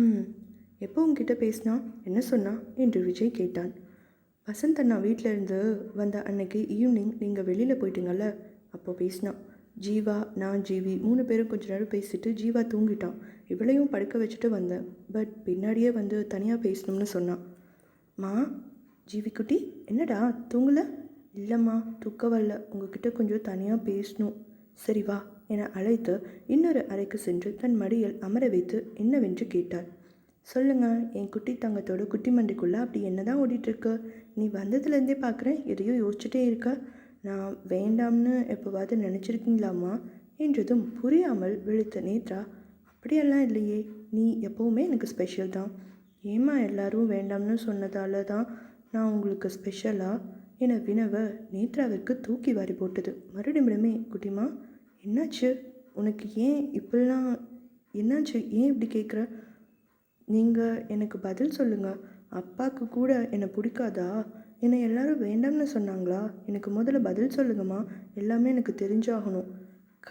ம். எப்போ உன்கிட்ட பேசினா? என்ன சொன்னா? என்று விஜய் கேட்டான். வசந்த் அண்ணா வீட்ல இருந்து வந்த அன்னைக்கு ஈவினிங் நீங்கள் வெளியில் போயிட்டீங்கல்ல, அப்போ பேசினான். ஜீவா, நான், ஜீவி 3 பேரும் கொஞ்ச நேரம் பேசிட்டு ஜீவா தூங்கிட்டான். இவளையும் படுக்க வச்சுட்டு வந்தேன். பட் பின்னாடியே வந்து தனியாக பேசணும்னு சொன்னான். மா, ஜீவி குட்டி, என்னடா தூங்கல? இல்லைம்மா, தூக்கம் வரல. உங்ககிட்ட கொஞ்சம் தனியாக பேசணும். சரி வா என அழைத்து இன்னொரு அறைக்கு சென்று தன் மடியில் அமர வைத்து என்னவென்று கேட்டார். சொல்லுங்க, என் குட்டி தங்கத்தோட குட்டி மண்டிக்குள்ளே அப்படி என்ன தான் ஓடிட்டுருக்கு? நீ வந்ததுலேருந்தே பார்க்குறேன் எதையோ யோசிச்சுட்டே இருக்க. நான் வேண்டாம்னு எப்போவாது நினச்சிருக்கீங்களாம்மா என்றதும் புரியாமல் விழித்த நேத்ரா, அப்படியெல்லாம் இல்லையே, நீ எப்போவுமே எனக்கு ஸ்பெஷல் தான். ஏம்மா எல்லாரும் வேண்டாம்னு சொன்னதால தான் நான் உங்களுக்கு ஸ்பெஷலா என வினவ நேத்ராவிற்கு தூக்கி வாரி போட்டது. மறுநிமிடமே, குட்டிமா என்னாச்சு? உனக்கு ஏன் இப்படிலாம்? என்னாச்சு? ஏன் இப்படி கேட்குற? நீங்கள் எனக்கு பதில் சொல்லுங்கள். அப்பாவுக்கு கூட என்னை பிடிக்காதா? என்னை எல்லாரும் வேண்டாம்னு சொன்னாங்களா? எனக்கு முதல்ல பதில் சொல்லுங்கம்மா. எல்லாமே எனக்கு தெரிஞ்சாகணும்.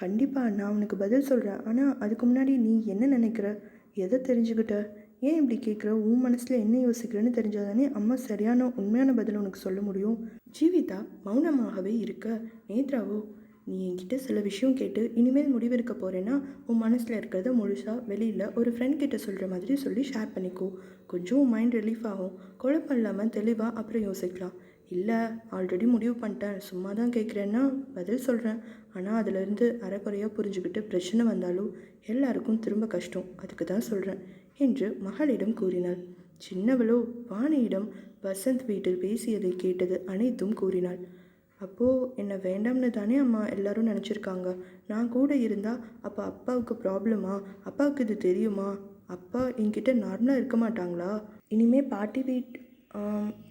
கண்டிப்பாக நான் உனக்கு பதில் சொல்கிறேன். ஆனால் அதுக்கு முன்னாடி நீ என்ன நினைக்கிற? எதை தெரிஞ்சுக்கிட்ட? ஏன் இப்படி கேட்குற? உன் மனசில் என்ன யோசிக்கிறேன்னு தெரிஞ்சாதானே அம்மா சரியான உண்மையான பதில் உனக்கு சொல்ல முடியும். ஜீவிதா மௌனமாகவே இருக்க, நேத்ராவோ, நீ என்கிட்ட சில விஷயம் கேட்டு இனிமேல் முடிவெடுக்க போகிறேன்னா உன் மனசில் இருக்கிறத முழுசாக வெளியில் ஒரு ஃப்ரெண்ட் கிட்ட சொல்கிற மாதிரி சொல்லி ஷேர் பண்ணிக்கோ. கொஞ்சம் உன் மைண்ட் ரிலீஃப் ஆகும். குழப்பம் இல்லாமல் தெளிவாக அப்புறம் யோசிக்கலாம். இல்லை, ஆல்ரெடி முடிவு பண்ணிட்டேன், சும்மா தான் கேட்குறேன்னா பதில் சொல்கிறேன். ஆனால் அதிலிருந்து அரைக்குறையாக புரிஞ்சுக்கிட்டு பிரச்சனை வந்தாலும் எல்லாருக்கும் திரும்ப கஷ்டம். அதுக்கு தான் சொல்கிறேன் என்று மகளிடம் கூறினாள். சின்னவளோ வாணியிடம் வசந்த் வீட்டில் பேசியதை கேட்டது அனைத்தும் கூறினாள். அப்போது என்னை வேண்டாம்னு தானே அம்மா எல்லாரும் நினச்சிருக்காங்க. நான் கூட இருந்தால் அப்போ அப்பாவுக்கு ப்ராப்ளமா? அப்பாவுக்கு இது தெரியுமா? அப்பா என்கிட்ட நார்மலாக இருக்க மாட்டாங்களா? இனிமேல் பாட்டி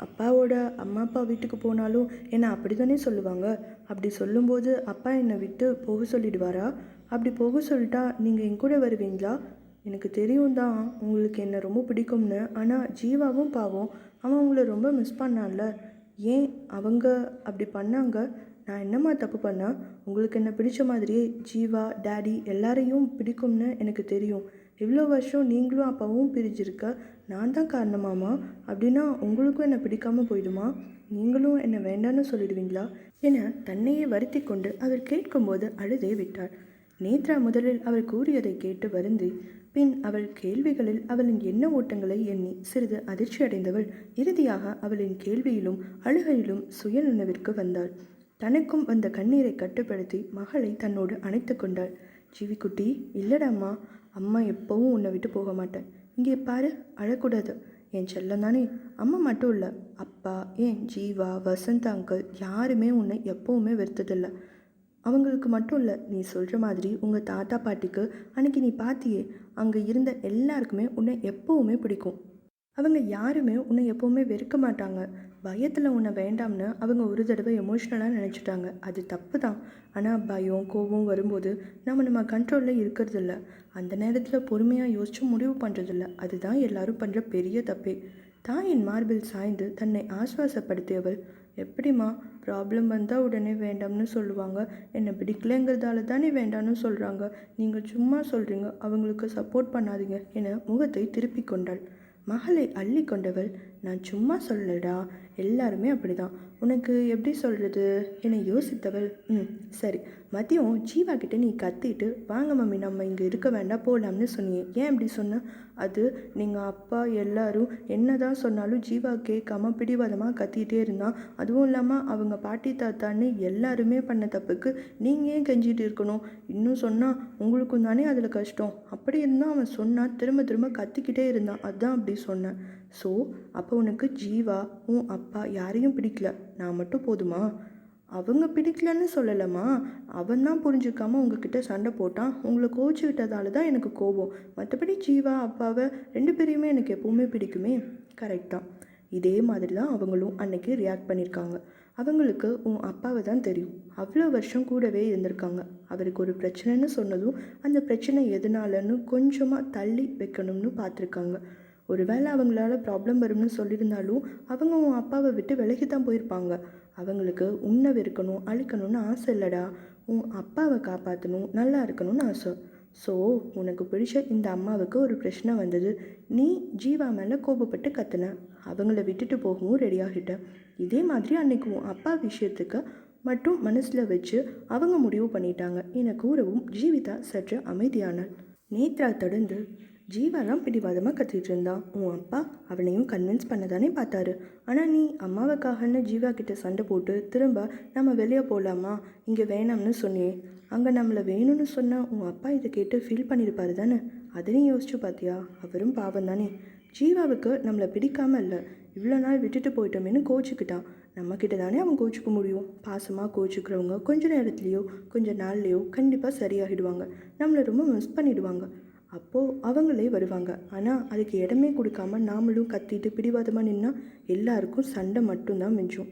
அப்பாவோட அம்மா அப்பா வீட்டுக்கு போனாலும் என்னை அப்படி தானே சொல்லுவாங்க. அப்படி சொல்லும்போது அப்பா என்னை விட்டு போக சொல்லிடுவாரா? அப்படி போக சொல்லிட்டா நீங்கள் என் கூட வருவீங்களா? எனக்கு தெரியும் தான் உங்களுக்கு என்னை ரொம்ப பிடிக்கும்னு. ஆனால் ஜீவாவும் பாவம், அவன் உங்களை ரொம்ப மிஸ் பண்ணான்ல. ஏன் அவங்க அப்படி பண்ணாங்க? நான் என்னம்மா தப்பு பண்ணேன்? உங்களுக்கு என்ன பிடிச்ச மாதிரியே ஜீவா, டேடி எல்லாரையும் பிடிக்கும்னு எனக்கு தெரியும். இவ்வளோ வருஷம் நீங்களும் அப்பாவும் பிரிஞ்சிருக்க நான் தான் காரணமாமா? அப்படின்னா உங்களுக்கும் என்னை பிடிக்காமல் போயிடுமா? நீங்களும் என்னை வேண்டான்னு சொல்லிடுவீங்களா என தன்னையே வருத்தி கொண்டு அவர் கேட்கும்போது அழுதே விட்டார். நேத்ரா முதலில் அவர் கூறியதை கேட்டு வருந்தி, பின் அவள் கேள்விகளில் அவளின் எண்ண ஓட்டங்களை எண்ணி சிறிது அதிர்ச்சியடைந்தவள் இறுதியாக அவளின் கேள்வியிலும் அழுகையிலும் சுய நினைவிற்கு வந்தாள். தனக்கும் வந்த கண்ணீரை கட்டுப்படுத்தி மகளை தன்னோடு அணைத்து கொண்டாள். ஜீவிக்குட்டி, இல்லடாம்மா, அம்மா எப்பவும் உன்னை விட்டு போக மாட்டேன். இங்கே பாரு, அழக்கூடாது. என் செல்லம் தானே. அம்மா மட்டும் இல்லை, அப்பா, என் ஜீவா, வசந்த் அங்கிள் யாருமே உன்னை எப்பவுமே வெறுத்ததில்லை. அவங்களுக்கு மட்டும் இல்லை, நீ சொல்கிற மாதிரி உங்கள் தாத்தா பாட்டிக்கு அன்றைக்கி நீ பார்த்தியே, அங்கே இருந்த எல்லாருக்குமே உன்னை எப்போவுமே பிடிக்கும். அவங்க யாருமே உன்னை எப்போவுமே வெறுக்க மாட்டாங்க. பயத்தில் உன்னை வேண்டாம்னு அவங்க ஒரு தடவை எமோஷ்னலாக நினச்சிட்டாங்க. அது தப்பு தான். ஆனால் பயம் கோபம் வரும்போது நம்ம கண்ட்ரோலில் இருக்கிறதில்ல. அந்த நேரத்தில் பொறுமையாக யோசித்து முடிவு பண்ணுறதில்ல. அதுதான் எல்லாரும் பண்ணுற பெரிய தப்பே. தாயின் மார்பில் சாய்ந்து தன்னை ஆஸ்வாசப்படுத்தியவள், எப்படிம்மா, ப்ராப்ளம் வந்தால் உடனே வேண்டாம்னு சொல்லுவாங்க. என்னை பிடிக்கலைங்கிறதால தானே வேண்டாம்னு சொல்கிறாங்க. நீங்கள் சும்மா சொல்கிறீங்க, அவங்களுக்கு சப்போர்ட் பண்ணாதீங்க என முகத்தை திருப்பி கொண்டாள். மகளை அள்ளி கொண்டவள், நான் சும்மா சொல்லடா, எல்லாருமே அப்படிதான். உனக்கு எப்படி சொல்கிறது என யோசித்தவள், சரி, மதியம் ஜீவா கிட்டே நீ கத்திட்டு வாங்க மம்மி நம்ம இங்கே இருக்க வேண்டாம் போகலாம்னு சொன்னியே, ஏன் அப்படி சொன்ன? அது நீங்கள் அப்பா எல்லாரும் என்ன தான் சொன்னாலும் ஜீவா கேட்காம பிடிவாதமாக கத்திகிட்டே இருந்தான். அதுவும் இல்லாமல் அவங்க பாட்டி தாத்தான்னு எல்லாருமே பண்ண தப்புக்கு நீங்கள் ஏன் கெஞ்சிட்டு இருக்கணும்? இன்னும் சொன்னால் உங்களுக்கும் தானே அதில் கஷ்டம். அப்படி இருந்தால் அவன் சொன்னால் திரும்ப திரும்ப கத்திக்கிட்டே இருந்தான், அதுதான் அப்படி சொன்னேன். ஸோ அப்போ உனக்கு ஜீவா உன் அப்பா யாரையும் பிடிக்கல, நான் மட்டும் போதுமா? அவங்க பிடிக்கலன்னு சொல்லலம்மா, அவன் தான் புரிஞ்சுக்காமல் உங்ககிட்ட சண்டை போட்டான். உங்களை கோச்சிக்கிட்டதால தான் எனக்கு கோபம். மற்றபடி ஜீவா அப்பாவை 2 பேரையுமே எனக்கு எப்போவுமே பிடிக்குமே. கரெக்டாக இதே மாதிரி தான் அவங்களும் அன்னைக்கு ரியாக்ட் பண்ணியிருக்காங்க. அவங்களுக்கு உன் அப்பாவை தான் தெரியும். அவ்வளோ வருஷம் கூடவே இருந்திருக்காங்க. அவருக்கு ஒரு பிரச்சனைன்னு சொன்னதும் அந்த பிரச்சனை எதனாலன்னு கொஞ்சமாக தள்ளி வைக்கணும்னு பார்த்துருக்காங்க. ஒருவேளை அவங்களால ப்ராப்ளம் வரும்னு சொல்லியிருந்தாலும் அவங்க உன் அப்பாவை விட்டு விலகி தான் போயிருப்பாங்க. அவங்களுக்கு உன்னை வெறுக்கணும் அழிக்கணும்னு ஆசை இல்லைடா. உன் அப்பாவை காப்பாற்றணும், நல்லா இருக்கணும்னு ஆசை. ஸோ உனக்கு பிடிச்ச இந்த அம்மாவுக்கு ஒரு பிரச்சனை வந்தது, நீ ஜீவா மேலே கோபப்பட்டு கத்துன, அவங்கள விட்டுட்டு போகவும் ரெடி ஆகிட்ட. இதே மாதிரி அன்னைக்கு உன் அப்பா விஷயத்துக்கு மட்டும் மனசில் வச்சு அவங்க முடிவு பண்ணிட்டாங்க என கூறவும் ஜீவிதா சற்று அமைதியானாள். நேத்ரா தொடர்ந்து, ஜீவா தான் பிடிவாதமாக கத்திட்டு இருந்தான். உன் அப்பா அவனையும் கன்வின்ஸ் பண்ண தானே பார்த்தாரு. ஆனால் நீ அம்மாவுக்காகன்னு ஜீவா கிட்ட சண்டை போட்டு திரும்ப நம்ம வெளியே போகலாமா, இங்கே வேணாம்னு சொன்னியே. அங்கே நம்மளை வேணும்னு சொன்னால் உன் அப்பா இதை கேட்டு ஃபீல் பண்ணியிருப்பாரு தானே. அதையும் யோசிச்சு பார்த்தியா? அவரும் பாவம் தானே. ஜீவாவுக்கு நம்மளை பிடிக்காமல் இல்லை, இவ்வளோ நாள் விட்டுட்டு போயிட்டோமேனு கோச்சிக்கிட்டான். நம்மக்கிட்ட தானே அவன் கோச்சிக்க முடியும். பாசமாக கோச்சிக்கிறவங்க கொஞ்ச நேரத்துலேயோ கொஞ்ச நாள்லேயோ கண்டிப்பாக சரியாகிடுவாங்க. நம்மளை ரொம்ப மிஸ் பண்ணிடுவாங்க. அப்போது அவங்களே வருவாங்க. ஆனால் அதுக்கு இடமே கொடுக்காம நாமளும் கத்திட்டு பிடிவாதமாக நின்னா எல்லாருக்கும் சண்டை மட்டும்தான் மிஞ்சும்.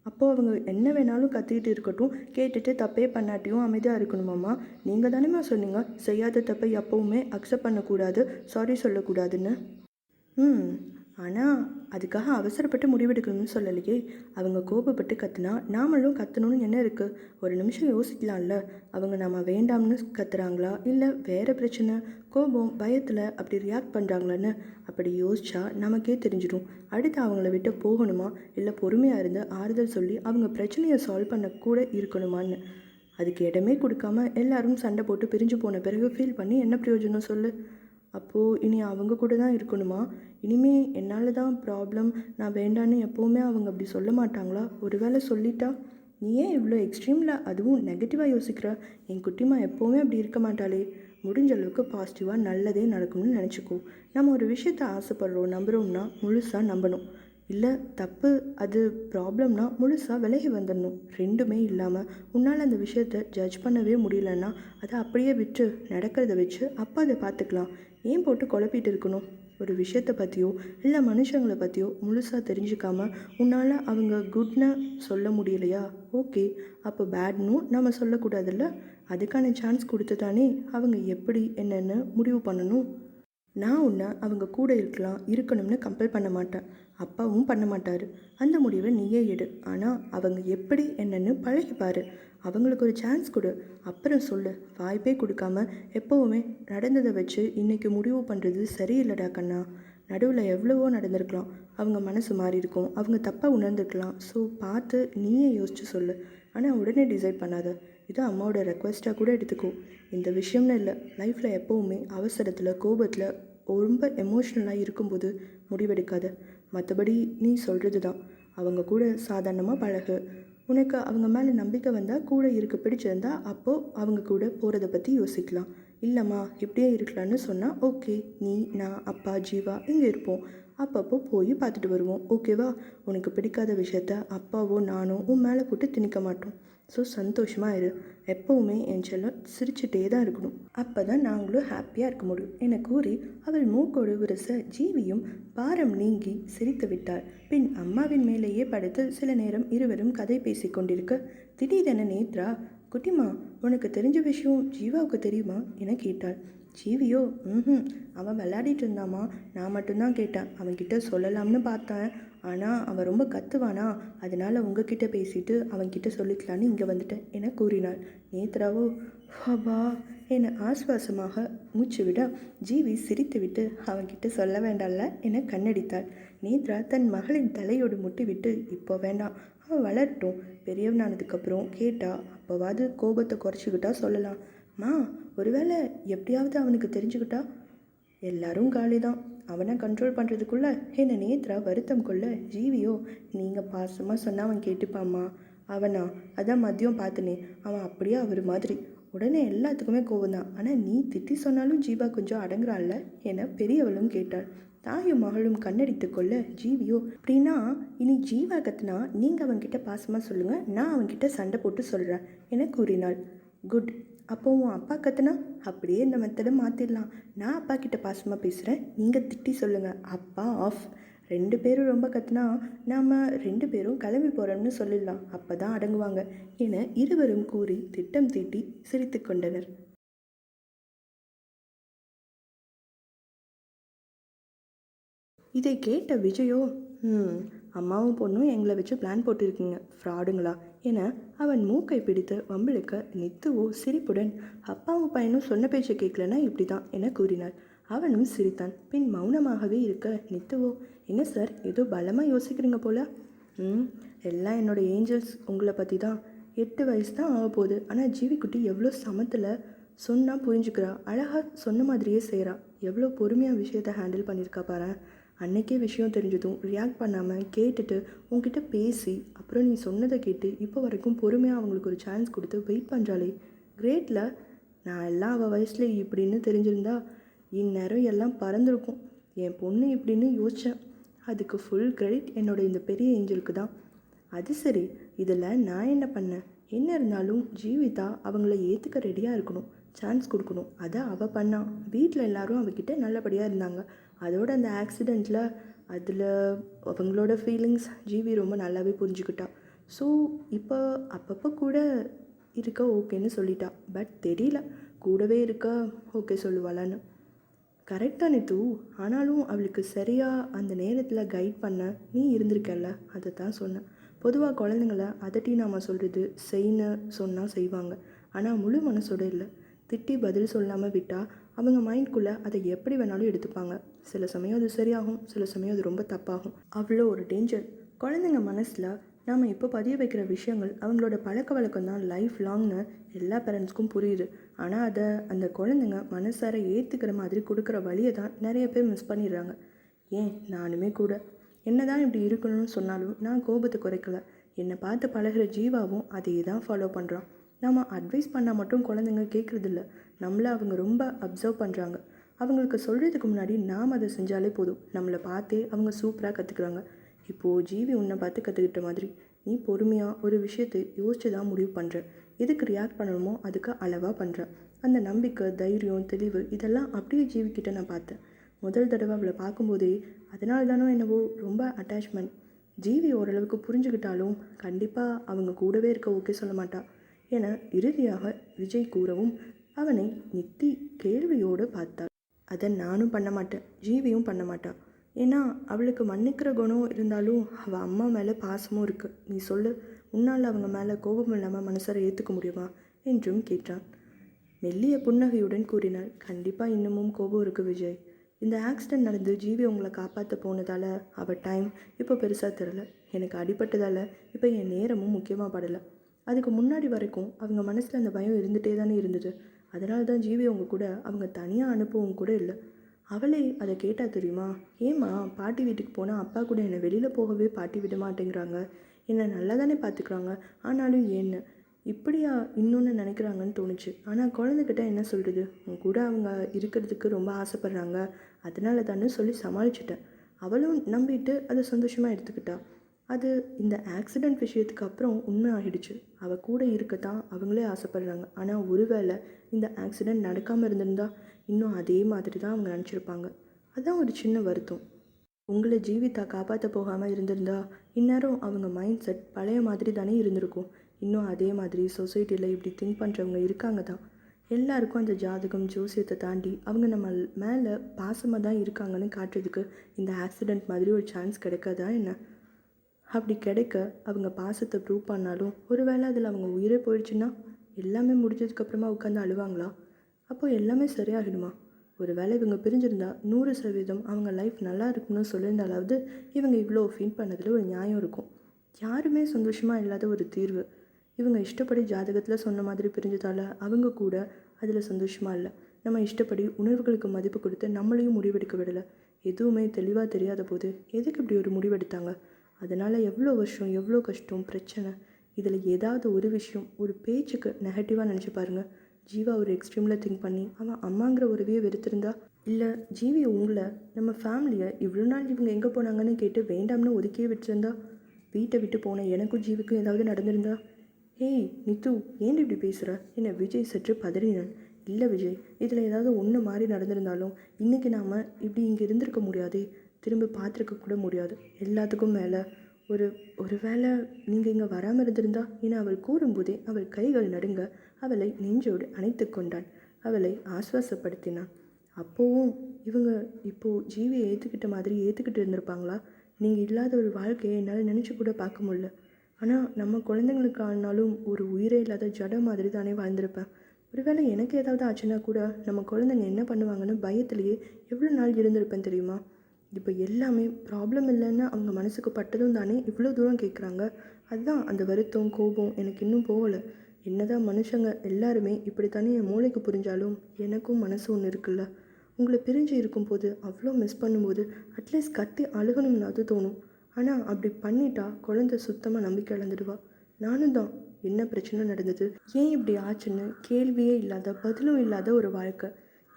அப்போது அவங்க என்ன வேணாலும் கத்திட்டு இருக்கட்டும், கேட்டுட்டு தப்பே பண்ணாட்டியும் அமைதியாக இருக்கணுமாம்மா. நீங்கள் தானேம்மா சொன்னீங்க செய்யாத தப்பை எப்போவுமே அக்செப்ட் பண்ணக்கூடாது, சாரி சொல்லக்கூடாதுன்னு. ம் ஆனால் அதுக்காக அவசரப்பட்டு முடிவெடுக்கணும்னு சொல்லலையே. அவங்க கோபப்பட்டு கத்துனா நாமளும் கத்தணும்னு என்ன இருக்குது? ஒரு நிமிஷம் யோசிக்கலாம்ல. அவங்க நம்ம வேண்டாம்னு கத்துறாங்களா, இல்லை வேறு பிரச்சனை, கோபம், பயத்தில் அப்படி ரியாக்ட் பண்ணுறாங்களான்னு அப்படி யோசிச்சா நமக்கே தெரிஞ்சிடும். அடுத்து அவங்கள விட்டு போகணுமா, இல்லை பொறுமையாக இருந்து ஆறுதல் சொல்லி அவங்க பிரச்சனையை சால்வ் பண்ண கூட இருக்கணுமான்னு. அதுக்கு இடமே கொடுக்காம எல்லாரும் சண்டை போட்டு பிரிஞ்சு போன பிறகு ஃபீல் பண்ணி என்ன பிரயோஜனம் சொல்லு? அப்போது இனி அவங்க கூட தான் இருக்கணுமா? இனிமே என்னால் தான் ப்ராப்ளம், நான் வேண்டான்னு எப்போவுமே அவங்க அப்படி சொல்ல மாட்டாங்களா? ஒரு வேளை சொல்லிட்டா? நீ ஏன் இவ்வளோ எக்ஸ்ட்ரீமில் அதுவும் நெகட்டிவாக யோசிக்கிற? என் குட்டிமா எப்போவுமே அப்படி இருக்க மாட்டாளே. முடிஞ்ச அளவுக்கு பாசிட்டிவாக நல்லதே நடக்கணும்னு நினச்சிக்கோ. நம்ம ஒரு விஷயத்தை ஆசைப்படுறோம், நம்புகிறோம்னா முழுசாக நம்பணும். இல்லை தப்பு, அது ப்ராப்ளம்னா முழுசாக விலகி வந்துடணும். ரெண்டுமே இல்லாமல் உன்னால் அந்த விஷயத்தை ஜட்ஜ் பண்ணவே முடியலன்னா அதை அப்படியே விட்டு நடக்கிறத வச்சு அப்போ அதை பார்த்துக்கலாம். ஏன் போட்டு குழப்பிட்டு இருக்கணும்? ஒரு விஷயத்தை பற்றியோ இல்லை மனுஷங்களை பற்றியோ முழுசாக தெரிஞ்சுக்காம உன்னால் அவங்க குட்னு சொல்ல முடியலையா? ஓகே, அப்போ பேட்னும் நம்ம சொல்லக்கூடாதுல்ல. அதுக்கான சான்ஸ் கொடுத்து தானே அவங்க எப்படி என்னென்னு முடிவு பண்ணணும். நான் உன்னை அவங்க கூட இருக்கணும்னு கம்பல் பண்ண மாட்டேன். அப்பாவும் பண்ண மாட்டார். அந்த முடிவை நீயே எடு. ஆனால் அவங்க எப்படி என்னென்னு பழகிப்பார். அவங்களுக்கு ஒரு சான்ஸ் கொடு, அப்புறம் சொல்லு. வாய்ப்பே கொடுக்காம எப்போவுமே நடந்ததை வச்சு இன்றைக்கி முடிவு பண்ணுறது சரியில்லைடா கண்ணா. நடுவில் எவ்வளவோ நடந்திருக்கலாம், அவங்க மனசு மாறி இருக்கும், அவங்க தப்பாக உணர்ந்துருக்கலாம். ஸோ பார்த்து நீயே யோசிச்சு சொல்லு. ஆனால் உடனே டிசைட் பண்ணாத. இது அம்மாவோட ரெக்வெஸ்ட்டாக கூட எடுத்துக்கோ. இந்த விஷயம்னு இல்லை, லைஃப்பில் எப்போவுமே அவசரத்தில் கோபத்தில் ரொம்ப எமோஷ்னலாக இருக்கும்போது முடிவெடுக்காத. மற்றபடி நீ சொல்கிறது தான். அவங்க கூட சாதாரணமாக பழகு. உனக்கு அவங்க மேலே நம்பிக்கை வந்தால் கூட இருக்க பிடிச்சிருந்தா அப்போது அவங்க கூட போகிறத பற்றி யோசிக்கலாம். இல்லைம்மா இப்படியே இருக்கலான்னு சொன்னால் ஓகே, நீ, நான், அப்பா, ஜீவா இங்கே இருப்போம். அப்பப்போ போய் பார்த்துட்டு வருவோம். ஓகேவா? உனக்கு பிடிக்காத விஷயத்த அப்பாவோ நானோ உன் மேலே போட்டு திணிக்க மாட்டோம். ஸோ சந்தோஷமாக இரு. எப்போவுமே என் செல்லம் சிரிச்சுட்டே தான் இருக்கணும். அப்போ தான் நாங்களும் ஹாப்பியாக இருக்க முடியும் என கூறி அவள் மூக்கோடு உரச ஜீவியும் பாரம் நீங்கி சிரித்து விட்டாள். பின் அம்மாவின் மேலேயே படுத்து சில நேரம் இருவரும் கதை பேசி கொண்டிருக்க திடீரென நேத்ரா, குட்டிமா உனக்கு தெரிஞ்ச விஷயம் ஜீவாவுக்கு தெரியுமா என கேட்டாள். ஜீவியோ, அவன் விளையாடிட்டு இருந்தாமா, நான் மட்டும்தான் கேட்டேன். அவன்கிட்ட சொல்லலாம்னு பார்த்தேன், ஆனால் அவன் ரொம்ப கத்துவானா, அதனால் உங்ககிட்ட பேசிட்டு அவன்கிட்ட சொல்லிக்கலான்னு இங்கே வந்துட்டேன் என கூறினாள். நேத்ராவோ, ஹபா என ஆஸ்வாசமாக மூச்சு விட ஜீவி சிரித்துவிட்டு அவன்கிட்ட சொல்ல வேண்டாம்ல என கண்ணடித்தாள். நேத்ரா தன் மகளின் தலையோடு முட்டிவிட்டு, இப்போ வேண்டாம், அவன் வளரட்டும், பெரியவனானதுக்கப்புறம் கேட்டா அப்போவாது கோபத்தை குறைச்சிக்கிட்டா சொல்லலாம். ஒருவேளை எப்படியாவது அவனுக்கு தெரிஞ்சுக்கிட்டா எல்லாரும் காலி தான். அவனை கண்ட்ரோல் பண்ணுறதுக்குள்ளே என்ன நேத்ரா வருத்தம் கொள்ள ஜீவியோ, நீங்கள் பாசமாக சொன்னால் அவன் கேட்டுப்பாம்மா. அவனா? அதான் மதியம் பார்த்துனே, அவன் அப்படியே அவர் மாதிரி உடனே எல்லாத்துக்குமே கோவம் தான். ஆனால் நீ திட்டி சொன்னாலும் ஜீவா கொஞ்சம் அடங்குறான்ல என பெரியவளும் கேட்டாள். தாயும் மகளும் கண்ணடித்து கொள்ள ஜீவியோ, அப்படின்னா இனி ஜீவா கத்துனா நீங்கள் அவன்கிட்ட பாசமாக சொல்லுங்கள், நான் அவன்கிட்ட சண்டை போட்டு சொல்கிறேன் என கூறினாள். குட். அப்போ உன் அப்பா கத்துனா அப்படியே இந்த மெத்தடை மாற்றிடலாம். நான் அப்பா கிட்ட பாசமாக பேசுகிறேன், நீங்கள் திட்டி சொல்லுங்கள், அப்பா ஆஃப். 2 பேரும் ரொம்ப கத்துனா நாம் 2 பேரும் கிளம்பி போகிறோம்னு சொல்லிடலாம், அப்போ தான் அடங்குவாங்க என இருவரும் கூறி திட்டம் தீட்டி சிரித்து கொண்டனர். இதை கேட்ட விஜயோ, அம்மாவும் பொண்ணும் எங்களை வச்சு பிளான் போட்டிருக்கீங்க ஃப்ராடுங்களா என அவன் மூக்கை பிடித்து வம்பிழுக்க நித்துவோ சிரிப்புடன் அப்பாவும் பையனும் சொன்ன பேச்சை கேட்கலன்னா இப்படி தான் என கூறினார். அவனும் சிரித்தான். பின் மௌனமாகவே இருக்க நித்துவோ, என்ன சார் ஏதோ பலமாக யோசிக்கிறீங்க போல? எல்லாம் என்னோட ஏஞ்சல்ஸ் உங்களை பற்றி தான். 8 வயசு தான் ஆக போகுது. ஆனால் ஜீவிக்குட்டி எவ்வளோ சமத்தில் சொன்னால் புரிஞ்சுக்கிறா, அழகாக சொன்ன மாதிரியே செய்கிறா, எவ்வளோ பொறுமையாக விஷயத்தை ஹேண்டில் பண்ணியிருக்கா பாரு. அன்னைக்கே விஷயம் தெரிஞ்சதும் ரியாக்ட் பண்ணாமல் கேட்டுட்டு உங்ககிட்ட பேசி அப்புறம் நீ சொன்னதை கேட்டு இப்போ வரைக்கும் பொறுமையாக அவங்களுக்கு ஒரு சான்ஸ் கொடுத்து வெயிட் பண்ணுறாளே, கிரேட்டில். நான் எல்லாம் அவள் வயசில் இப்படின்னு தெரிஞ்சிருந்தா இந்நேரம் எல்லாம் பறந்துருக்கும். என் பொண்ணு இப்படின்னு யோசித்தேன். அதுக்கு ஃபுல் கிரெடிட் என்னோட இந்த பெரிய ஏஞ்சலுக்கு தான். அது சரி, இதில் நான் என்ன பண்ணேன்? என்ன இருந்தாலும் ஜீவிதா அவங்கள ஏற்றுக்க ரெடியாக இருக்கணும், சான்ஸ் கொடுக்கணும். அதை அவள் பண்ணா. வீட்டில் எல்லாரும் அவகிட்ட நல்லபடியாக இருந்தாங்க. அதோட அந்த ஆக்சிடெண்ட்டில் அதில் அவங்களோட ஃபீலிங்ஸ் ஜீவி ரொம்ப நல்லாவே புரிஞ்சுக்கிட்டா. ஸோ இப்போ அப்பப்போ கூட இருக்க ஓகேன்னு சொல்லிட்டா. பட் தெரியல கூடவே இருக்க ஓகே சொல்லுவாளான்னு. கரெக்டாக நித்து, ஆனாலும் அவளுக்கு சரியாக அந்த நேரத்தில் கைட் பண்ண நீ இருந்திருக்கல, அதை தான் சொன்னேன். பொதுவாக குழந்தைங்கள அதட்டி நாம் சொல்கிறது செய்யன்னு சொன்னால் செய்வாங்க. ஆனால் முழு மனசோட இல்லை. திட்டி பதில் சொல்லாமல் விட்டால் அவங்க மைண்ட்குள்ளே அதை எப்படி வேணாலும் எடுத்துப்பாங்க. சில சமயம் அது சரியாகும், சில சமயம் அது ரொம்ப தப்பாகும். அவ்வளோ ஒரு டேஞ்சர். குழந்தைங்க மனசில் நாம் இப்போ பதிய வைக்கிற விஷயங்கள் அவங்களோட பழக்க வழக்கம் தான் லைஃப் லாங்னு எல்லா பேரண்ட்ஸ்க்கும் புரியுது. ஆனால் அதை அந்த குழந்தைங்க மனசார ஏற்றுக்கிற மாதிரி கொடுக்குற வழியை தான் நிறைய பேர் மிஸ் பண்ணிடுறாங்க. ஏன் நானுமே கூட என்ன தான் இப்படி இருக்கணும்னு சொன்னாலும் நான் கோபத்தை குறைக்கல. என்னை பார்த்து பழகிற ஜீவாவும் அதையே தான் ஃபாலோ பண்ணுறான். நம்ம அட்வைஸ் பண்ணால் மட்டும் குழந்தைங்க கேட்குறதில்ல, நம்மளை அவங்க ரொம்ப அப்சர்வ் பண்ணுறாங்க. அவங்களுக்கு சொல்கிறதுக்கு முன்னாடி நாம் அதை செஞ்சாலே போதும், நம்மளை பார்த்தே அவங்க சூப்பராக கற்றுக்குறாங்க. இப்போது ஜீவி உன்னை பார்த்து கற்றுக்கிட்ட மாதிரி நீ பொறுமையாக ஒரு விஷயத்தை யோசிச்சு தான் முடிவு பண்ணுற. எதுக்கு ரியாக்ட் பண்ணணுமோ அதுக்கு அளவாக பண்ணுற. அந்த நம்பிக்கை, தைரியம், தெளிவு இதெல்லாம் அப்படியே ஜீவிக்கிட்ட நான் பார்த்தேன். முதல் தடவை அவளை பார்க்கும்போதே அதனால தானோ என்னவோ ரொம்ப அட்டாச்மெண்ட். ஜீவி ஓரளவுக்கு புரிஞ்சுக்கிட்டாலும் கண்டிப்பாக அவங்க கூடவே இருக்க ஓகே சொல்ல மாட்டா என இறுதியாக விஜய் கூறவும் அவனை நித்தி கேள்வியோடு பார்த்தாள். அதை நானும் பண்ண மாட்டேன், ஜீவியும் பண்ண மாட்டாள். ஏன்னா அவளுக்கு மன்னிக்கிற குணம் இருந்தாலும் அவள் அம்மா மேலே பாசமும் இருக்குது. நீ சொல்லு, உன்னால் அவங்க மேலே கோபம் இல்லாமல் மனசார ஏற்றுக்க முடியுமா என்றும் கேட்டான். மெல்லிய புன்னகையுடன் கூறினாள், கண்டிப்பாக இன்னமும் கோபம் இருக்குது விஜய். இந்த ஆக்சிடெண்ட் நடந்து ஜீவி உங்களை காப்பாற்ற போனதால் அவள் டைம் இப்போ பெருசாக தெரில. எனக்கு அடிபட்டதால் இப்போ என் நேரமும் முக்கியமாக படலை. அதுக்கு முன்னாடி வரைக்கும் அவங்க மனசில் அந்த பயம் இருந்துகிட்டே தானே இருந்தது. அதனால தான் ஜீவி அவங்க கூட அவங்க தனியாக அனுப்பவும் கூட இல்லை. அவளே அதை கேட்டால் தெரியுமா, ஏம்மா பாட்டி வீட்டுக்கு போனால் அப்பா கூட என்னை வெளியில் போகவே பாட்டி விட மாட்டேங்கிறாங்க, என்னை நல்லா தானே பார்த்துக்குறாங்க, ஆனாலும் ஏன்னு இப்படியா இன்னொன்று நினைக்கிறாங்கன்னு தோணுச்சு. ஆனால் குழந்தைகிட்ட என்ன சொல்கிறது, உன் கூட அவங்க இருக்கிறதுக்கு ரொம்ப ஆசைப்பட்றாங்க, அதனால தானே சொல்லி சமாளிச்சிட்டேன். அவளும் நம்பிட்டு அதை சந்தோஷமாக எடுத்துக்கிட்டா. அது இந்த ஆக்சிடெண்ட் விஷயத்துக்கு அப்புறம் உண்மை ஆகிடுச்சு. அவள் கூட இருக்கத்தான் அவங்களே ஆசைப்பட்றாங்க. ஆனால் ஒருவேளை இந்த ஆக்சிடெண்ட் நடக்காமல் இருந்திருந்தா இன்னும் அதே மாதிரி தான் அவங்க நினச்சிருப்பாங்க. அதுதான் ஒரு சின்ன வருத்தம். உங்களை ஜீவிதா காப்பாற்ற போகாமல் இருந்திருந்தா இந்நேரம் அவங்க மைண்ட் செட் பழைய மாதிரி தானே இருந்திருக்கும். இன்னும் அதே மாதிரி சொசைட்டியில் இப்படி திங்க் பண்ணுறவங்க இருக்காங்க தான். எல்லாருக்கும் அந்த ஜாதகம் ஜோசியத்தை தாண்டி அவங்க நம்ம மேலே பாசமாக தான் இருக்காங்கன்னு காட்டுறதுக்கு இந்த ஆக்சிடெண்ட் மாதிரி ஒரு சான்ஸ் கிடைக்காதா என்ன? அப்படி கிடைக்க அவங்க பாசத்தை ப்ரூவ் பண்ணாலும் ஒருவேளை அதில் அவங்க உயிரே போயிடுச்சுன்னா எல்லாமே முடிஞ்சதுக்கப்புறமா உட்காந்து அழுவாங்களா? அப்போ எல்லாமே சரியாகிடுமா? ஒரு வேளை இவங்க பிரிஞ்சிருந்தா 100% அவங்க லைஃப் நல்லா இருக்குன்னு சொல்லியிருந்தாலாவது இவங்க இவ்வளோ ஃபீல் பண்ணதில் ஒரு நியாயம் இருக்கும். யாருமே சந்தோஷமாக இல்லாத ஒரு தீர்வு. இவங்க இஷ்டப்படி ஜாதகத்தில் சொன்ன மாதிரி பிரிஞ்சதால் அவங்க கூட அதில் சந்தோஷமாக இல்லை. நம்ம இஷ்டப்படி உணர்வுகளுக்கு மதிப்பு கொடுத்து நம்மளையும் முடிவெடுக்க விடலை. எதுவுமே தெளிவாக தெரியாத போது எதுக்கு இப்படி ஒரு முடிவெடுத்தாங்க? அதனால் எவ்வளோ வருஷம், எவ்வளோ கஷ்டம், பிரச்சனை. இதில் ஏதாவது ஒரு விஷயம், ஒரு பேச்சுக்கு நெகட்டிவாக நினச்சி பாருங்கள். ஜீவா ஒரு எக்ஸ்ட்ரீமில் திங்க் பண்ணி அவன் அம்மாங்கிற உறவையே வெறுத்திருந்தா, இல்லை ஜீவி உங்களை, நம்ம ஃபேமிலியை இவ்வளோ நாள் இவங்க எங்கே போனாங்கன்னு கேட்டு வேண்டாம்னு ஒதுக்கியே விட்டுருந்தா, வீட்டை விட்டு போன எனக்கும் ஜீவிக்கும் ஏதாவது நடந்திருந்தா? ஏய் நித்து, ஏன் இப்படி பேசுகிற? என்னை விஜய் சற்று பதறினான். இல்லை விஜய், இதில் ஏதாவது ஒன்று மாதிரி நடந்திருந்தாலும் இன்றைக்கி நாம் இப்படி இங்கே இருந்திருக்க முடியாதே, திரும்பி பார்த்துருக்க கூட முடியாது. எல்லாத்துக்கும் மேலே ஒரு வேளை நீங்கள் இங்கே வராமல் இருந்திருந்தா என அவள் கூறும்போதே அவள் கைகள் நடுங்க அவளை நெஞ்சோடு அணைத்து கொண்டான். அவளை ஆஸ்வாசப்படுத்தினான். அப்போவும் இவங்க இப்போது ஜீவியை ஏற்றுக்கிட்ட மாதிரி ஏற்றுக்கிட்டு இருந்திருப்பாங்களா? நீங்கள் இல்லாத ஒரு வாழ்க்கையை என்னால் நினச்சி கூட பார்க்க முடியல. ஆனால் நம்ம குழந்தைங்களுக்கு ஆனாலும் ஒரு உயிரே இல்லாத ஜட மாதிரி தானே வாழ்ந்திருப்பேன். ஒருவேளை எனக்கு ஏதாவது ஆச்சுன்னா கூட நம்ம குழந்தைங்க என்ன பண்ணுவாங்கன்னு பயத்திலேயே எவ்வளோ நாள் இருந்திருப்பேன் தெரியுமா? இப்போ எல்லாமே ப்ராப்ளம் இல்லைன்னு அவங்க மனசுக்கு பட்டதும் தானே இவ்வளோ தூரம் கேட்குறாங்க. அதுதான் அந்த வருத்தம், கோபம் எனக்கு இன்னும் போகலை. என்னதான் மனுஷங்க எல்லாருமே இப்படித்தானே என் மூளைக்கு புரிஞ்சாலும் எனக்கும் மனசு ஒன்று இருக்குல்ல. உங்களை பிரிஞ்சு இருக்கும்போது அவ்வளோ மிஸ் பண்ணும்போது அட்லீஸ்ட் கத்தி அழுகணும்னாவது தோணும். ஆனால் அப்படி பண்ணிட்டா குழந்தை சுத்தமாக நம்பிக்கை இழந்துடுவா. நானும் தான் என்ன பிரச்சனை நடந்தது, ஏன் இப்படி ஆச்சுன்னு கேள்வியே இல்லாத பதிலும் இல்லாத ஒரு வாழ்க்கை.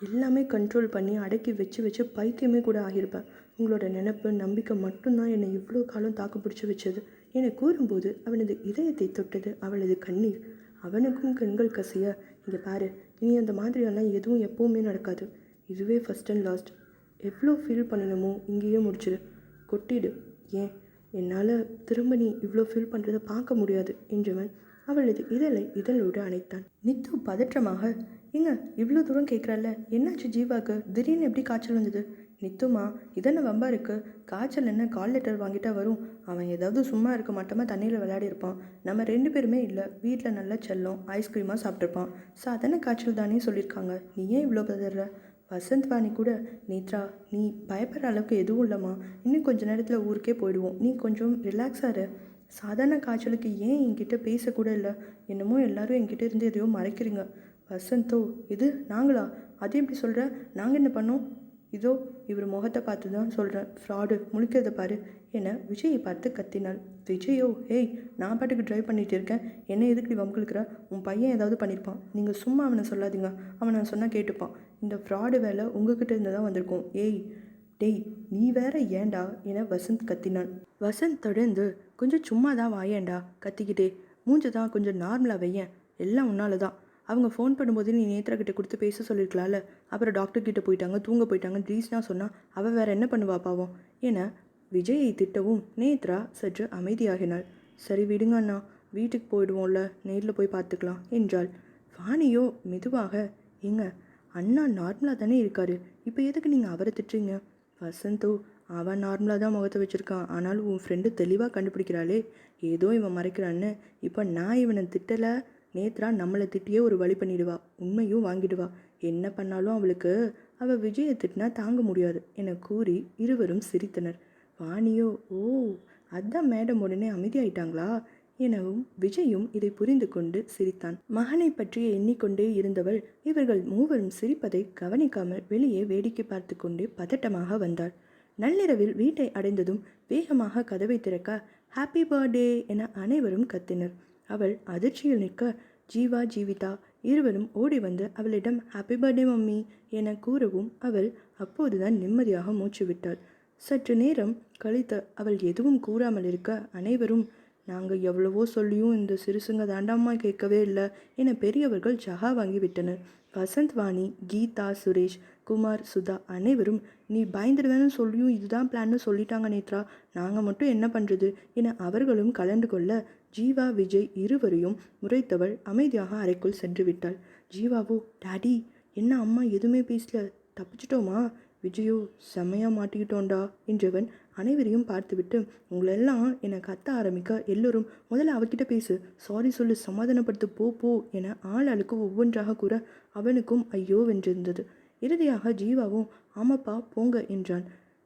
எல்லாமே கண்ட்ரோல் பண்ணி அடக்கி வச்சு வச்சு பைத்தியமே கூட ஆகியிருப்பேன். உங்களோட நினப்பு நம்பிக்கை மட்டும்தான் என்னை இவ்வளோ காலம் தாக்கு பிடிச்சி வச்சது. என்னை கூறும்போது அவனது இதயத்தை தொட்டது அவளது கண்ணீர். அவனுக்கும் கண்கள் கசிய, இங்கே பாரு, இனி அந்த மாதிரியெல்லாம் எதுவும் எப்போவுமே நடக்காது. இதுவே ஃபஸ்ட் அண்ட் லாஸ்ட். எவ்வளோ ஃபீல் பண்ணணுமோ இங்கேயே முடிச்சிடு, கொட்டிடு. ஏன் என்னால் திரும்ப நீ இவ்வளோ ஃபீல் பண்ணுறதை பார்க்க முடியாது என்றவன் அவளது இதழை இதழோடு அணைத்தான். நித்து பதற்றமாக, ஏங்க இவ்வளோ தூரம் கேட்குறல்ல, என்னாச்சு ஜீவாக்கு திடீர்னு எப்படி காய்ச்சல் வந்தது? நித்துமா, இதென்ன வம்பா இருக்குது? காய்ச்சல் என்ன கால் லெட்டர் வாங்கிட்டா வரும்? அவன் ஏதாவது சும்மா இருக்க மாட்டோமா தண்ணியில் விளையாடி இருப்பான். நம்ம 2 பேருமே இல்லை, வீட்டில் நல்லா செல்லம் ஐஸ்கிரீமாக சாப்பிட்ருப்பான். சாதாரண காய்ச்சல் தானே சொல்லியிருக்காங்க, நீ ஏன் இவ்வளோ பதற? வசந்த் வாணி கூட, நேத்ரா நீ பயப்படுற அளவுக்கு எதுவும் இல்லைம்மா, இன்னும் கொஞ்சம் நேரத்தில் ஊருக்கே போயிடுவோம், நீ கொஞ்சம் ரிலாக்ஸாக இரு. சாதாரண காய்ச்சலுக்கு ஏன் என்கிட்ட பேசக்கூட இல்லை? என்னமோ எல்லாரும் என்கிட்ட இருந்து எதையோ மறைக்கிறீங்க. வசந்தோ, இது நாங்களா? அது எப்படி சொல்கிற? நாங்கள் என்ன பண்ணோம்? இதோ இவர் முகத்தை பார்த்து தான் சொல்கிறேன், ஃப்ராடு, முழிக்கிறத பாரு என விஜயை பார்த்து கத்தினாள். விஜயோ, ஹேய், நான் பாட்டுக்கு ட்ரைவ் பண்ணிகிட்டு இருக்கேன், என்ன எதுக்கு நீ வம்புழுக்கிற? உன் பையன் ஏதாவது பண்ணியிருப்பான், நீங்கள் சும்மா அவனை சொல்லாதீங்க, அவன் நான் சொன்னால் கேட்டுப்பான். இந்த ஃப்ராடு வேலை உங்ககிட்ட இருந்து தான் வந்திருக்கும். ஏய் டேய், நீ வேற ஏண்டா என வசந்த் கத்தினான். வசந்த் தொடர்ந்து, கொஞ்சம் சும்மா தான் வாயேண்டா கத்திக்கிட்டே, மூஞ்ச தான் கொஞ்சம் நார்மலாக வையேன், எல்லாம் உன்னால தான். அவங்க ஃபோன் பண்ணும்போது நீ நேத்ரா கிட்ட கொடுத்து பேச சொல்லியிருக்கலாம்ல. அப்புறம் டாக்டர் கிட்ட போயிட்டாங்க, தூங்க போயிட்டாங்க, ரீஸ்னா சொன்னால் அவள் வேற என்ன பண்ணுவா பாவம் என விஜயை திட்டவும் நேத்ரா சற்று அமைதியாகினாள். சரி விடுங்க அண்ணா, வீட்டுக்கு போயிடுவோம்ல, நேரில் போய் பார்த்துக்கலாம் என்றாள். வாணியோ மெதுவாக, ஏங்க அண்ணா நார்மலாக தானே இருக்காரு, இப்போ எதுக்கு நீங்கள் அவரை திட்டுறீங்க? வசந்தோ, அவன் நார்மலாக தான் முகத்தை வச்சுருக்கான், ஆனாலும் உன் ஃப்ரெண்டு தெளிவாக கண்டுபிடிக்கிறாளே ஏதோ இவன் மறைக்கிறான்னு. இப்போ நான் இவனை திட்டலை, நேத்ரா நம்மளை திட்டியே ஒரு வழி பண்ணிடுவா, உண்மையும் வாங்கிடுவா. என்ன பண்ணாலும் அவளுக்கு அவள் விஜயை திட்டினா தாங்க முடியாது என கூறி இருவரும் சிரித்தனர். வாணியோ, ஓ அதான் மேடம் உடனே அமைதியாயிட்டாங்களா எனவும் விஜயும் இதை புரிந்து கொண்டு சிரித்தான். மகனை பற்றி எண்ணிக்கொண்டே இருந்தவள் இவர்கள் மூவரும் சிரிப்பதை கவனிக்காமல் வெளியே வேடிக்கை பார்த்து கொண்டே பதட்டமாக வந்தாள். நள்ளிரவில் வீட்டை அடைந்ததும் வேகமாக கதவை திறக்க, ஹாப்பி பர்த்டே என அனைவரும் கத்தினர். அவள் அதிர்ச்சியில் நிற்க, ஜீவா ஜீவிதா இருவரும் ஓடி வந்து அவளிடம் ஹாப்பி பர்த்டே மம்மி என கூறவும் அவள் அப்போதுதான் நிம்மதியாக மூச்சு விட்டாள். சற்று நேரம் கழித்து அவள் எதுவும் கூறாமல் இருக்க அனைவரும், நாங்கள் எவ்வளவோ சொல்லியும் இந்த சிறுசுங்க தாண்டாமா கேட்கவே இல்லை என பெரியவர்கள் ஜகா வாங்கிவிட்டனர். வசந்த் வாணி, கீதா, சுரேஷ், குமார், சுதா அனைவரும், நீ பயந்துடுவேன்னு சொல்லியும் இதுதான் பிளான்னு சொல்லிட்டாங்க நேத்ரா, நாங்கள் மட்டும் என்ன பண்ணுறது என அவர்களும் கலந்து கொள்ள, ஜீவா விஜய் இருவரையும் முறைத்தவள் அமைதியாக அறைக்குள் சென்று விட்டாள். ஜீவாவோ, டாடி என்ன அம்மா எதுவுமே பேசல, தப்பிச்சிட்டோமா? விஜயோ, செம்மையாக மாட்டிக்கிட்டோண்டா என்றவன் அனைவரையும் பார்த்துவிட்டு, உங்களெல்லாம் என்னை கத்த ஆரம்பிக்க எல்லோரும், முதல்ல அவகிட்ட பேசு, சாரி சொல்லு, சமாதானப்படுத்து, போ போ என ஆளாளுக்கு ஒவ்வொன்றாக கூற அவனுக்கும் ஐயோ வென்றிருந்தது. இறுதியாக ஜீவாவும், ஆமாப்பா போங்க என்றான்.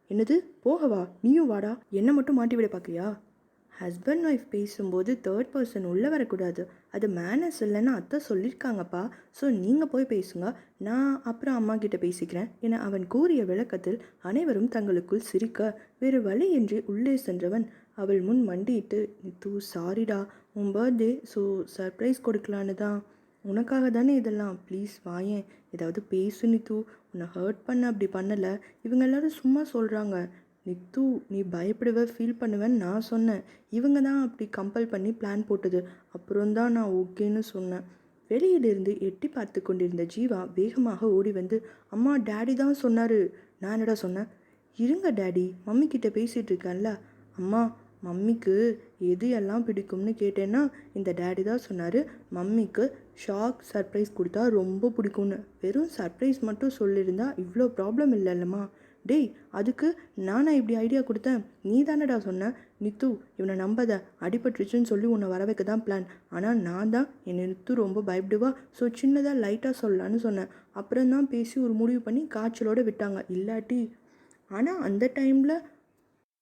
என்னது போகவா? நீயும் வாடா, என்னை மட்டும் மாட்டிவிட பார்க்குறியா? ஹஸ்பண்ட் ஒய்ஃப் பேசும்போது தேர்ட் பர்சன் உள்ளே வரக்கூடாது, அது மேனர்ஸ் இல்லைன்னு அத்தை சொல்லியிருக்காங்கப்பா, ஸோ நீங்கள் போய் பேசுங்க, நான் அப்புறம் அம்மா கிட்ட பேசிக்கிறேன் என அவன் கூறிய விளக்கத்தில் அனைவரும் தங்களுக்குள் சிரிக்க, வேறு வழியின்றி உள்ளே சென்றவன் அவள் முன் மண்டியிட்டு, நித்து சாரிடா, உன் பர்த்டே, ஸோ சர்ப்ரைஸ் கொடுக்கலான்னு தான். உனக்காக தானே இதெல்லாம், ப்ளீஸ் வாயேன், ஏதாவது பேசு நித்து, உன்னை ஹர்ட் பண்ண அப்படி பண்ணலை, இவங்க எல்லாரும் சும்மா சொல்கிறாங்க. நித்து, நீ பயப்படுவ ஃபீல் பண்ணுவேன்னு நான் சொன்னேன், இவங்க தான் அப்படி கம்பல் பண்ணி பிளான் போட்டது, அப்புறம்தான் நான் ஓகேன்னு சொன்னேன். வெளியிலிருந்து எட்டி பார்த்து கொண்டிருந்த ஜீவா வேகமாக ஓடி வந்து, அம்மா டேடி தான் சொன்னார். நான் என்னடா சொன்னேன்? இருங்க டேடி, மம்மி கிட்ட பேசிகிட்டு இருக்கேன்ல. அம்மா, மம்மிக்கு எது எல்லாம் பிடிக்கும்னு கேட்டேன்னா இந்த டேடி தான் சொன்னார், மம்மிக்கு ஷாக் சர்ப்ரைஸ் கொடுத்தா ரொம்ப பிடிக்கும்னு. வெறும் சர்ப்ரைஸ் மட்டும் சொல்லியிருந்தா இவ்வளோ ப்ராப்ளம் இல்லைல்லம்மா. டேய் அதுக்கு நானா இப்படி ஐடியா கொடுத்தேன், நீ தானடா சொன்ன. நித்து இவனை நம்பாத, அடிபட்டுருச்சுன்னு சொல்லி உன்னை வர வைக்க தான் பிளான். ஆனால் நான் தான் என்னை நித்து ரொம்ப பயப்படுவா, ஸோ சின்னதாக லைட்டாக சொல்லலான்னு சொன்னேன். அப்புறம் தான் பேசி ஒரு முடிவு பண்ணி காய்ச்சலோடு விட்டாங்க. இல்லாட்டி ஆனால் அந்த டைமில்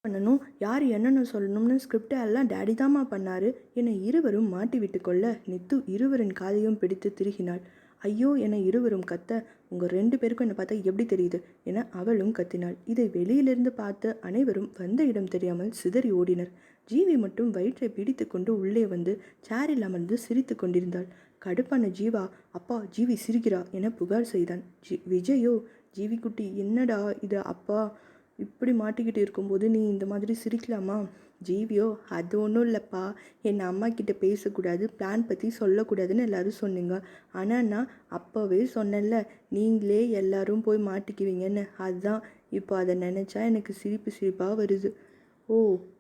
பண்ணணும், யார் என்னென்ன சொல்லணும்னு ஸ்கிரிப்டை எல்லாம் டேடி தாம்மா பண்ணார். என்னை இருவரும் மாட்டி விட்டு கொள்ள நித்து இருவரின் காதையும் பிடித்து திருகினாள். ஐயோ என இருவரும் கத்த, உங்கள் 2 பேருக்கும் என்னை பார்த்தா எப்படி தெரியுது என அவளும் கத்தினாள். இதை வெளியிலிருந்து பார்த்து அனைவரும் வந்த இடம் தெரியாமல் சிதறி ஓடினர். ஜீவி மட்டும் வயிற்றை பிடித்து கொண்டு உள்ளே வந்து சேரில் அமர்ந்து சிரித்து கொண்டிருந்தாள். கடுப்பான ஜீவா, அப்பா ஜீவி சிரிக்கிறா என புகார் செய்தான். விஜயோ, ஜீவி குட்டி என்னடா இது, அப்பா இப்படி மாட்டிக்கிட்டு இருக்கும்போது நீ இந்த மாதிரி சிரிக்கலாமா? ஜீவியோ, அது ஒன்றும் இல்லைப்பா, என் அம்மா கிட்ட பேசக்கூடாது, பிளான் பற்றி சொல்லக்கூடாதுன்னு எல்லாரும் சொன்னீங்க. ஆனால் நான் அப்போவே சொன்னேன்ல, நீங்களே எல்லாரும் போய் மாட்டிக்குவீங்கன்னு. அதுதான் இப்போ அதை நினச்சா எனக்கு சிரிப்பாக வருது. ஓ,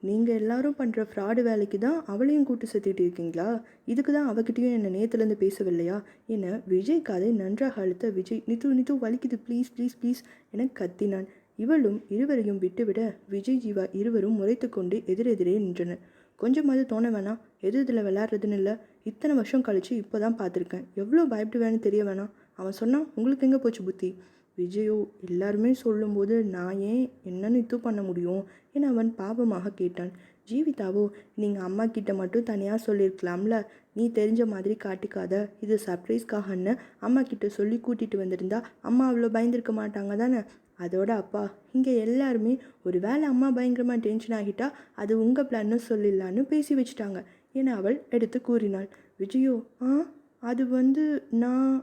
நீங்கள் எல்லாரும் பண்ணுற ஃப்ராடு வேலைக்கு தான் அவளையும் கூட்டு சேர்த்துட்டு இருக்கீங்களா? இதுக்கு தான் அவகிட்டையும் என்னை நேற்றுலேருந்து பேசவில்லையா என விஜய் காதை நன்றாக அழுத்த விஜய், நித்து நித்து வலிக்குது, ப்ளீஸ் ப்ளீஸ் ப்ளீஸ் என கத்தினான். இவளும் இருவரையும் விட்டுவிட விஜய் ஜீவா இருவரும் முறைத்து கொண்டு எதிரெதிரே நின்றனர். கொஞ்சமாவது தோண வேணாம், எது இதில் விளையாடுறதுன்னு இல்லை, இத்தனை வருஷம் கழித்து இப்போ தான் பார்த்துருக்கேன், எவ்வளோ பயப்படுவேன்னு தெரிய வேணாம். அவன் சொன்னான், உங்களுக்கு எங்கே போச்சு புத்தி? விஜயோ, எல்லாருமே சொல்லும்போது நான் ஏன் என்னன்னு இது பண்ண முடியும் என அவன் பாவமாக கேட்டான். ஜீவிதாவோ, நீங்கள் அம்மா கிட்ட மட்டும் தனியாக சொல்லியிருக்கலாம்ல, நீ தெரிஞ்ச மாதிரி காட்டிக்காத, இது சர்ப்ரைஸ்க்காகன்னு அம்மா கிட்ட சொல்லி கூட்டிகிட்டு வந்திருந்தா அம்மா அவ்வளோ பயந்துருக்க மாட்டாங்க தானே. அதோட அப்பா, இங்கே எல்லாருமே ஒரு வேளை அம்மா பயங்கரமாக டென்ஷன் ஆகிட்டா அது உங்கள் பிளான்னு சொல்லிடலான்னு பேசி வச்சுட்டாங்க என அவள் எடுத்து கூறினாள். விஜயோ, அது வந்து நான்,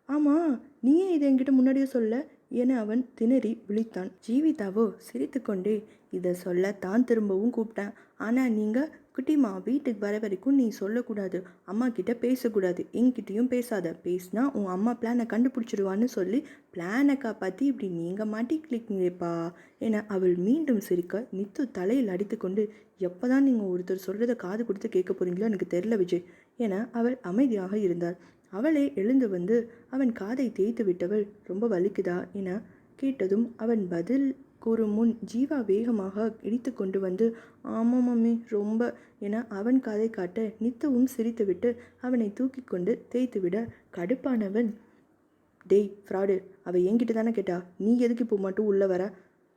ஆமாம் நீ ஏன் இதை என்கிட்ட முன்னாடியே சொல்ல என அவன் திணறி விழித்தான். ஜீவிதாவோ சிரித்துக்கொண்டே, இதை சொல்லத்தான் திரும்பவும் கூப்பிட்டேன், ஆனால் நீங்கள் குட்டிமா வீட்டுக்கு வர வரைக்கும் நீ சொல்லக்கூடாது, அம்மா கிட்ட பேசக்கூடாது, என்கிட்டையும் பேசாத, பேசினா உன் அம்மா பிளானை கண்டுபிடிச்சிடுவான்னு சொல்லி பிளானை காப்பாற்றி இப்படி நீங்கள் மாட்டிக்கலிங்கப்பா என அவள் மீண்டும் சிரிக்க நித்து தலையில் அடித்து கொண்டு, எப்போ தான் நீங்கள் ஒருத்தர் சொல்கிறத காது கொடுத்து கேட்க போகிறீங்களோ எனக்கு தெரில விஜய் என அவள் அமைதியாக இருந்தாள். அவளே எழுந்து வந்து அவன் காதை தேய்த்து விட்டவள், ரொம்ப வலிக்குதா என கேட்டதும் அவன் பதில் கூறும் முன் ஜீவா வேகமாக இடித்து கொண்டு வந்து, ஆமாம் மம்மி ரொம்ப என அவன் காதை காட்ட நித்துவும் சிரித்துவிட்டு அவனை தூக்கி கொண்டு தேய்த்துவிட கடுப்பானவன், டேய் ஃப்ராடு, அவள் என்கிட்ட தானே கேட்டா, நீ எதுக்கு இப்போ மட்டும் உள்ளே வர?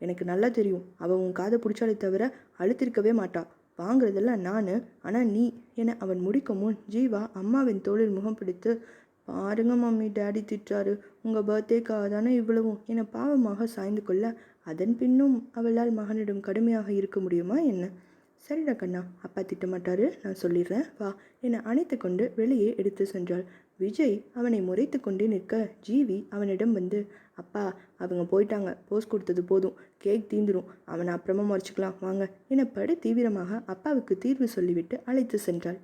எனக்கு நல்லா தெரியும், அவள் உன் காதை பிடிச்சாலே தவிர அழுத்திருக்கவே மாட்டா, வாங்குறதெல்லாம் நான், ஆனால் நீ என அவன் முடிக்கும் முன் ஜீவா அம்மாவின் தோளில் முகம் பிடித்து, பாருங்க மம்மி டேடி திட்டாரு, உங்கள் பர்த்டேக்காக தானே இவ்வளவும் என பாவமாக சாய்ந்து கொள்ள, அதன் பின்னும் அவளால் மகனிடம் கடுமையாக இருக்க முடியுமா என்ன? சரிடா கண்ணா, அப்பா திட்டமாட்டாரு, நான் சொல்லிடுறேன் வா என அணைத்து கொண்டு வெளியே எடுத்து சென்றாள். விஜய் அவனை முறைத்து கொண்டே நிற்க ஜீவி அவனிடம் வந்து, அப்பா அவங்க போயிட்டாங்க, போஸ் கொடுத்தது போதும், கேக் தீந்துடும், அவனை அப்புறமா முறைச்சிக்கலாம் வாங்க என படு தீவிரமாக அப்பாவுக்கு தீர்வு சொல்லிவிட்டு அழைத்து சென்றாள்.